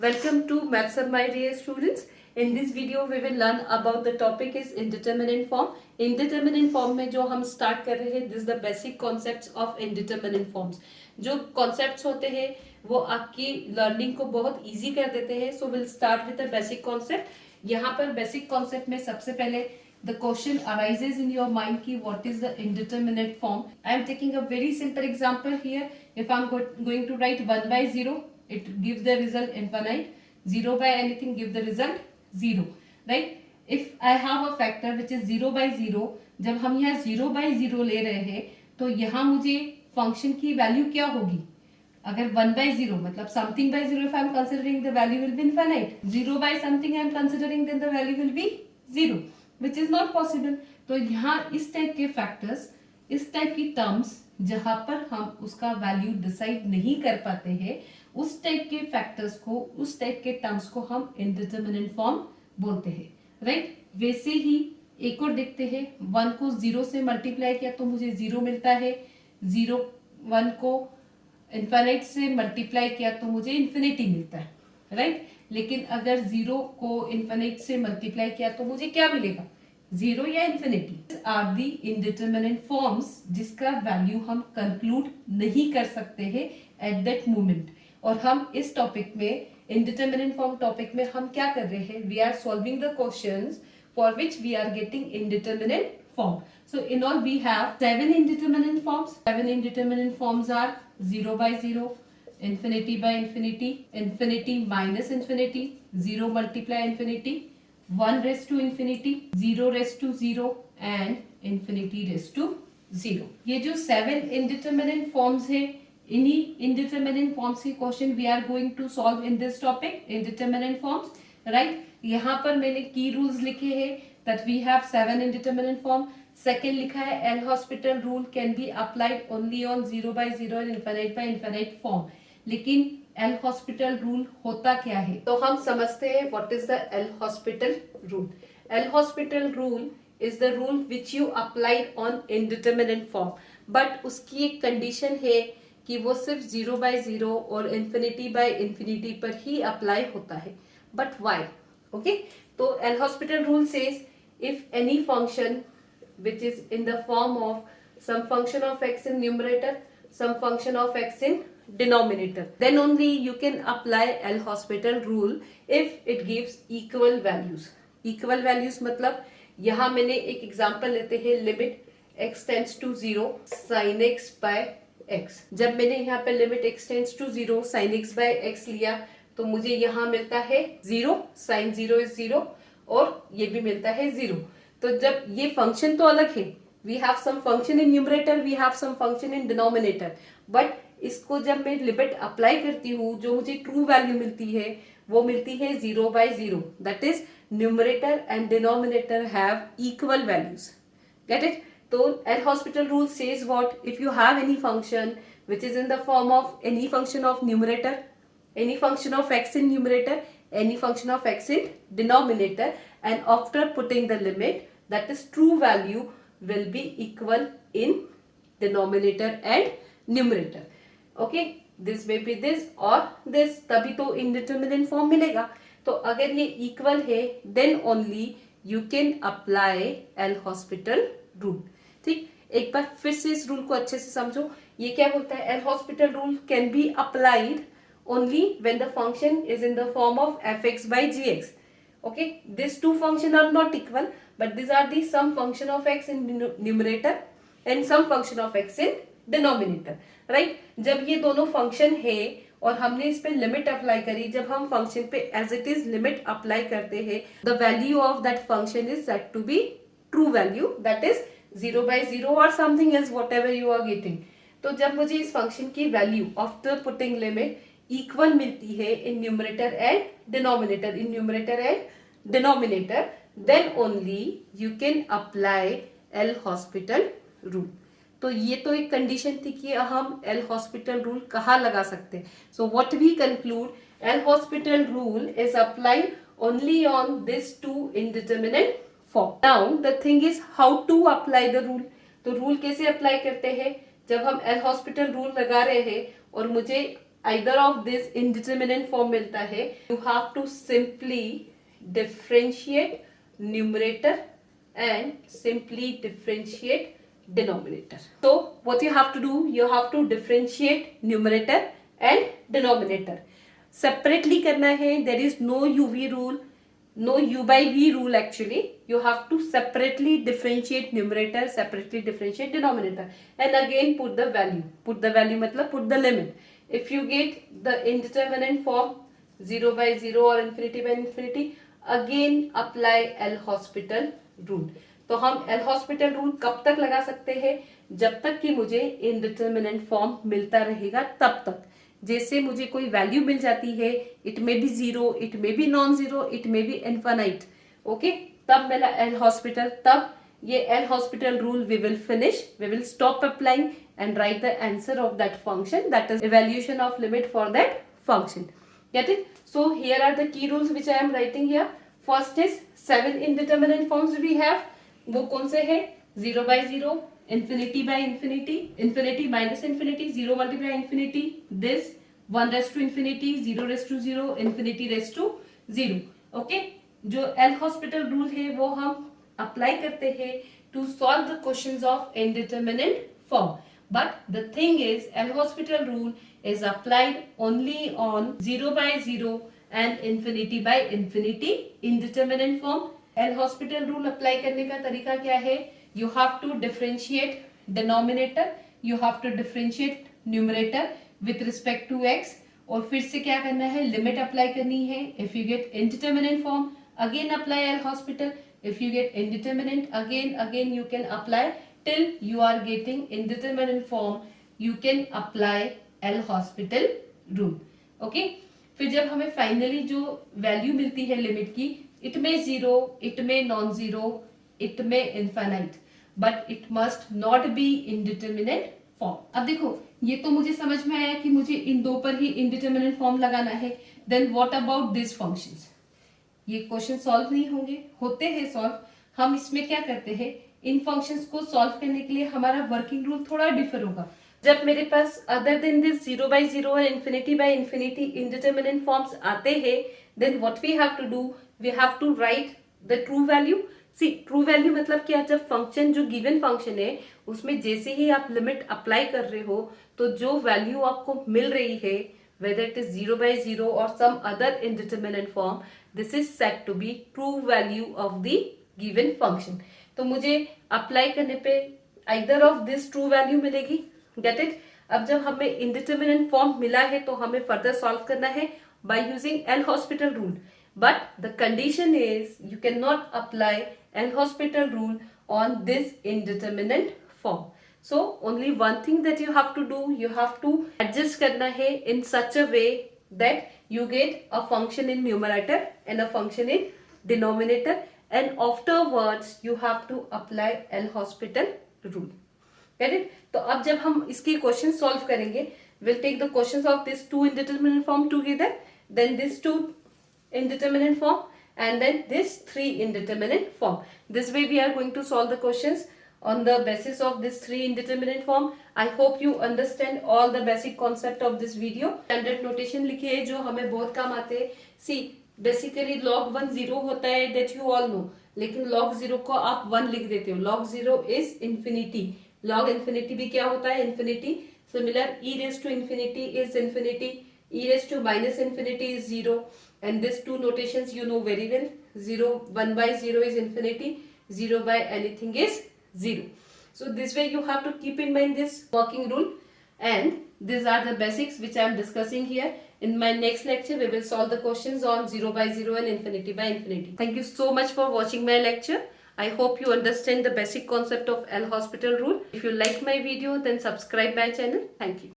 Welcome to Maths and My Dear students. In this video we will learn about the topic is indeterminate form. Indeterminate form में जो हम start कर रहे हैं this is the basic concepts of indeterminate forms. जो concepts होते हैं वो आपकी learning को बहुत easy कर देते हैं. So we'll start with the basic concept. यहाँ पर basic concept में सबसे पहले the question arises in your mind कि what is the indeterminate form. I am taking a very simple example here. If I am going to write 1 by 0, it gives the result infinite. 0 by anything give the result 0, right? If I have a factor which is 0 by 0, जब हम यहाँ 0 by 0 ले रहे हैं तो यहाँ मुझे function की वैल्यू क्या होगी? अगर 1 by 0 मतलब something by 0, if I am considering the value will be infinite. 0 by something I am considering then the value will be 0, which is not possible. तो यहाँ इस टाइप के फैक्टर्स, इस टाइप की टर्म्स जहां पर हम उसका वैल्यू डिसाइड नहीं कर पाते हैं, उस टाइप के फैक्टर्स को, उस टाइप के टर्म्स को हम इंडिटरमिनेट फॉर्म बोलते हैं, राइट? वैसे ही एक और देखते हैं, 1 को 0 से मल्टीप्लाई किया तो मुझे 0 मिलता है, 1 को इन्फिनिट से मल्टीप्लाई किया तो मुझे इन्फिनिटी मिलता है, राइट? लेकिन अगर 0 को इन्फिनिट से मल्टीप्लाई किया तो मुझे क्या मिलेगा? 0 या infinity. Are the indeterminate forms जिसका वैल्यू हम कंक्लूड नहीं कर सकते हैं एट दैट मोमेंट. और हम इस टॉपिक में, इंडिटरमिनेट फॉर्म टॉपिक में हम क्या कर रहे हैं? We are solving the questions for which we are getting indeterminate form. So in all we have 7 indeterminate forms. 7 indeterminate forms are 0 by 0, infinity by infinity, infinity minus infinity, 0 multiply infinity, 1 raised to infinity, 0 raised to 0 and infinity raised to 0. ये जो 7 indeterminate forms है, इन्हीं indeterminate forms के question we are going to solve in this topic, indeterminate forms, right? यहाँ पर मैंने key rules लिखे हैं that we have 7 indeterminate form. Second लिखा है L hospital rule can be applied only on 0 by 0 and infinite by infinite form. लेकिन L hospital rule होता क्या है? तो हम समझते हैं what is the L hospital rule. L hospital rule is the rule which you applied on indeterminate form, but उसकी एक कंडीशन है कि वो सिर्फ 0 by 0 और इन्फिनिटी by इन्फिनिटी पर ही अप्लाई होता है. But why? ओके, तो L hospital rule says if any function which is in the form of some function of x in numerator, some function of x in denominator, then only you can apply L'Hospital rule if it gives equal values. Equal values मतलब यहाँ मैंने एक example लेते हैं, limit x tends to 0 sin x by x. जब मैंने यहाँ पे limit x tends to 0 sin x by x लिया तो मुझे यहाँ मिलता है 0, sin 0 is 0 और ये भी मिलता है 0. तो जब ये फंक्शन तो अलग है, we have some function in numerator, we have some function in denominator, but इसको जब मैं लिमिट अप्लाई करती हूँ जो मुझे ट्रू वैल्यू मिलती है वो मिलती है 0 by 0. That is numerator and denominator have equal values. Get it? तो L hospital rule says what? If you have any function which is in the form of any function of numerator, any function of x in numerator, any function of x in denominator, and after putting the limit, that is true value will be equal in denominator and numerator. Okay, this may be this or this, तभी तो indeterminate form मिलेगा. तो अगर ये equal है then only you can apply L'Hospital rule. ठीक, एक बार फिर से इस रूल को अच्छे से समझो. ये क्या बोलता है? L'Hospital rule can be applied only when the function is in the form of fx by gx. Okay, these two functions are not equal, but these are the some function of x in numerator and some function of x in denominator, right? जब ये दोनों function है और हमने इस पे limit apply करी, जब हम फंक्शन पे as it is limit apply करते हैं, the value of that function is set to be true value, that is 0 by 0 और something else whatever you are getting. तो जब मुझे इस फंक्शन की value after putting limit equal मिलती है in numerator and denominator, in numerator and denominator, then only you can apply L hospital rule. तो ये तो एक कंडीशन थी कि हम एल हॉस्पिटल रूल कहाँ लगा सकते हैं. So what we conclude, L hospital rule is applied only on this two indeterminate form. Now the thing is how to apply the rule. तो रूल कैसे अप्लाई करते हैं? जब हम एल हॉस्पिटल रूल लगा रहे हैं और मुझे either of this indeterminate form मिलता है, you have to simply differentiate numerator and simply differentiate denominator. So what you have to do, you have to differentiate numerator and denominator. Separately करना है, there is no UV rule, no U by V rule actually. You have to separately differentiate numerator, separately differentiate denominator, and again put the value. Put the value मतलब put the limit. If you get the indeterminate form 0 by 0 or infinity by infinity, again apply L'Hospital rule. तो हम L'Hospital rule कब तक लगा सकते हैं? जब तक कि मुझे indeterminate form मिलता रहेगा तब तक. जैसे मुझे कोई वैल्यू मिल जाती है, it may be zero, it may be non zero, it may be infinite, okay, तब मेरा L'Hospital, तब ये L'Hospital rule we will finish, we will stop applying and write the answer of that function, that is evaluation of limit for that function. Get it? So here are the key rules which I am writing here. First is 7 indeterminate forms we have. वो कौन से है? 0 by 0, infinity by infinity, infinity minus infinity, 0 multiply infinity, this 1 raised to infinity, 0 raised to 0, infinity raised to 0. Okay, जो L'Hospital rule है वो हम apply करते हैं to solve the questions of indeterminate form. But the thing is, L'Hospital rule is applied only on 0 by 0 and infinity by infinity indeterminate form. L'Hospital rule apply करने का तरीका क्या है? You have to differentiate denominator, you have to differentiate numerator with respect to x, और फिर से क्या करना है? लिमिट अप्लाई करनी है. If you get indeterminate form, again apply L'Hospital. If you get indeterminate, again you can apply till you are getting indeterminate form. You can apply L'Hospital rule. Okay? फिर जब हमें फाइनली जो value मिलती है limit की, it में zero, it में non zero, it में infinite, but it must not be indeterminate form. अब देखो, ये तो मुझे समझ में आया कि मुझे इन दो पर ही इंडिटरमिनेट फॉर्म लगाना है. Then what about this functions? ये क्वेश्चन सॉल्व नहीं होंगे, होते हैं सॉल्व. हम इसमें क्या करते हैं, इन फंक्शंस को सॉल्व करने के लिए हमारा वर्किंग रूल थोड़ा डिफर होगा. जब मेरे पास अदर देन दिस 0 by 0 और infinity by infinity indeterminate forms आते हैं, then what we have to do, we have to write the true value. See, true value मतलब क्या? जब फंक्शन, जो गिवन फंक्शन है, उसमें जैसे ही आप लिमिट अप्लाई कर रहे हो, तो जो वैल्यू आपको मिल रही है, whether it is 0 by 0 or some other indeterminate form, this is said to be true value of the given function. तो मुझे अप्लाई करने पे either of this true value मिलेगी. Get it? अब जब हमें इंडिटरमिनेट फॉर्म मिला है तो हमें फर्दर सॉल्व करना है by using L'Hospital rule. But the condition is you can not apply L'Hospital rule on this indeterminate form. So only one thing that you have to do, you have to adjust करना है in such a way that you get a function in numerator and a function in denominator, and afterwards you have to apply L'Hospital rule. Get it? तो अब जब हम इसके question solve करेंगे, we'll take the questions of this two indeterminate form together, then this two indeterminate form, and then this three indeterminate form. This way we are going to solve the questions on the basis of this three indeterminate form. I hope you understand all the basic concept of this video. Standard notation लिखे है जो हमें बहुत काम आते हैं. See, basically log 1 0 होता है, that you all know, लेकिन log 0 को आप 1 लिख देते हो. log 0 is infinity. log infinity भी क्या होता है? infinity. Similar, e raised to infinity is infinity, e raised to minus infinity is 0, and these two notations you know very well. 0, 1 by 0 is infinity, 0 by anything is 0. So this way you have to keep in mind this working rule, and these are the basics which I am discussing here. In my next lecture we will solve the questions on 0 by 0 and infinity by infinity. Thank you so much for watching my lecture. I hope you understand the basic concept of L'Hospital rule. If you like my video, then subscribe my channel. Thank you.